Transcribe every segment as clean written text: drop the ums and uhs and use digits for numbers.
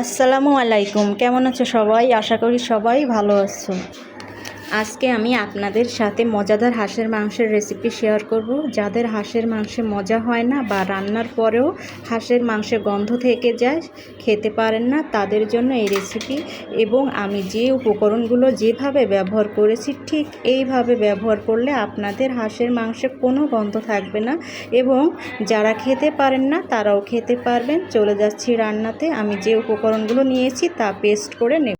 আসসালামু আলাইকুম। কেমন আছো সবাই? আশা করি সবাই ভালো আছো। আজকে আমি আপনাদের সাথে মজাদার হাঁসের মাংসের রেসিপি শেয়ার করব। যাদের হাঁসের মাংসে মজা হয় না বা রান্নার পরেও হাঁসের মাংসে গন্ধ থেকে যায়, খেতে পারেন না, তাদের জন্য এই রেসিপি। এবং আমি যে উপকরণগুলো যেভাবে ব্যবহার করেছি ঠিক এইভাবে ব্যবহার করলে আপনাদের হাঁসের মাংসে কোনো গন্ধ থাকবে না এবং যারা খেতে পারেন না তারাও খেতে পারবেন। চলে যাচ্ছি রান্নাতে। আমি যে উপকরণগুলো নিয়েছি তা পেস্ট করে নেব।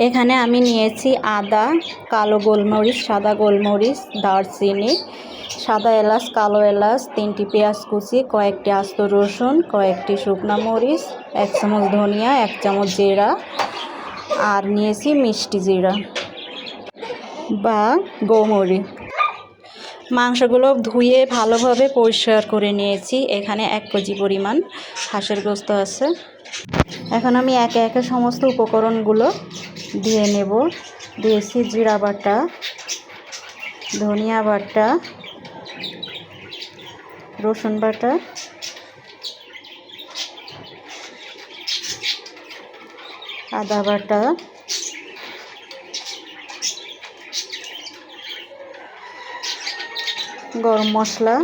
এখানে আমি নিয়েছি আদা, কালো গোলমরিচ, সাদা গোলমরিচ, দারচিনি, সাদা এলাচ, কালো এলাচ, 3টি পেঁয়াজ কুচি, কয়েকটি আস্ত রসুন, কয়েকটি শুকনো মরিচ, 1 চামচ ধনিয়া, 1 চামচ জিরা আর নিয়েছি মিষ্টি জিরা বা গোমরি। মাংসগুলো ধুয়ে ভালোভাবে পরিষ্কার করে নিয়েছি। এখানে 1 কেজি পরিমাণ হাঁসের গোশত আছে। এখন আমি একে একে সমস্ত উপকরণগুলো দিয়ে নেব। দিয়েছি জিরা বাটা, ধনিয়া বাটা, রসুন বাটা, আদা বাটা, গরম মশলা,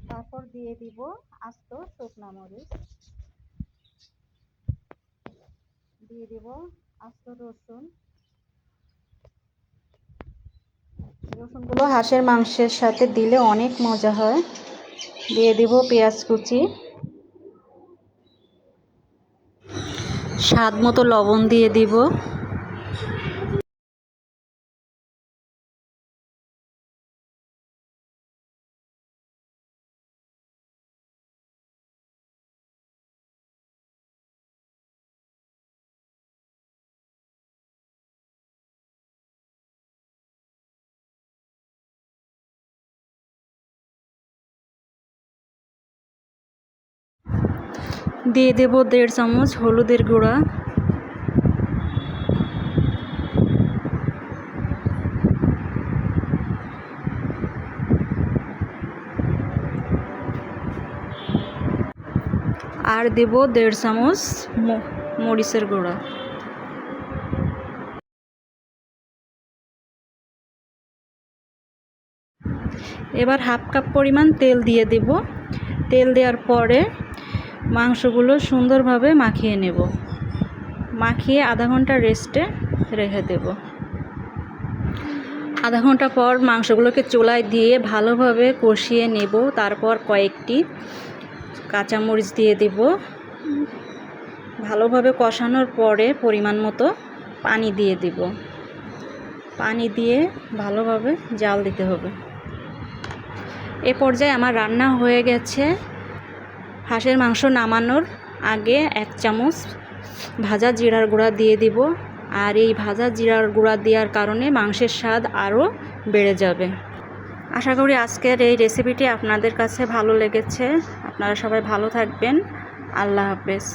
তারপর দিয়ে দিব আস্ত শুকনা মরিচ, দিয়ে দিব আস্ত রসুন। রসুনগুলো হাঁসের মাংসের সাথে দিলে অনেক মজা হয়। দিয়ে দিব পেঁয়াজ কুচি, স্বাদ মতো লবণ দিয়ে দিব। দিয়ে দেব 1.5 চামচ হলুদের গুঁড়া, আর দেব 1.5 চামচ মরিচের গুঁড়া। এবার 1/2 কাপ পরিমাণ তেল দিয়ে দেব। তেল দেওয়ার পরে মাংসগুলো সুন্দরভাবে মাখিয়ে নেব। মাখিয়ে আধা ঘন্টা রেস্টে রেখে দেব। আধা ঘন্টা পর মাংসগুলোকে চুলায় দিয়ে ভালোভাবে কষিয়ে নেব। তারপর কয়েকটি কাঁচামরিচ দিয়ে দেব। ভালোভাবে কষানোর পরে পরিমাণ মতো পানি দিয়ে দেব। পানি দিয়ে ভালোভাবে জাল দিতে হবে। এ পর্যায়ে আমার রান্না হয়ে গেছে। হাঁসের মাংস নামানোর আগে 1 চামচ ভাজা জিরার গুঁড়া দিয়ে দিব। আর এই ভাজা জিরার গুঁড়া দেওয়ার কারণে মাংসের স্বাদ আরও বেড়ে যাবে। আশা করি আজকের এই রেসিপিটি আপনাদের কাছে ভালো লেগেছে। আপনারা সবাই ভালো থাকবেন। আল্লাহ হাফেজ।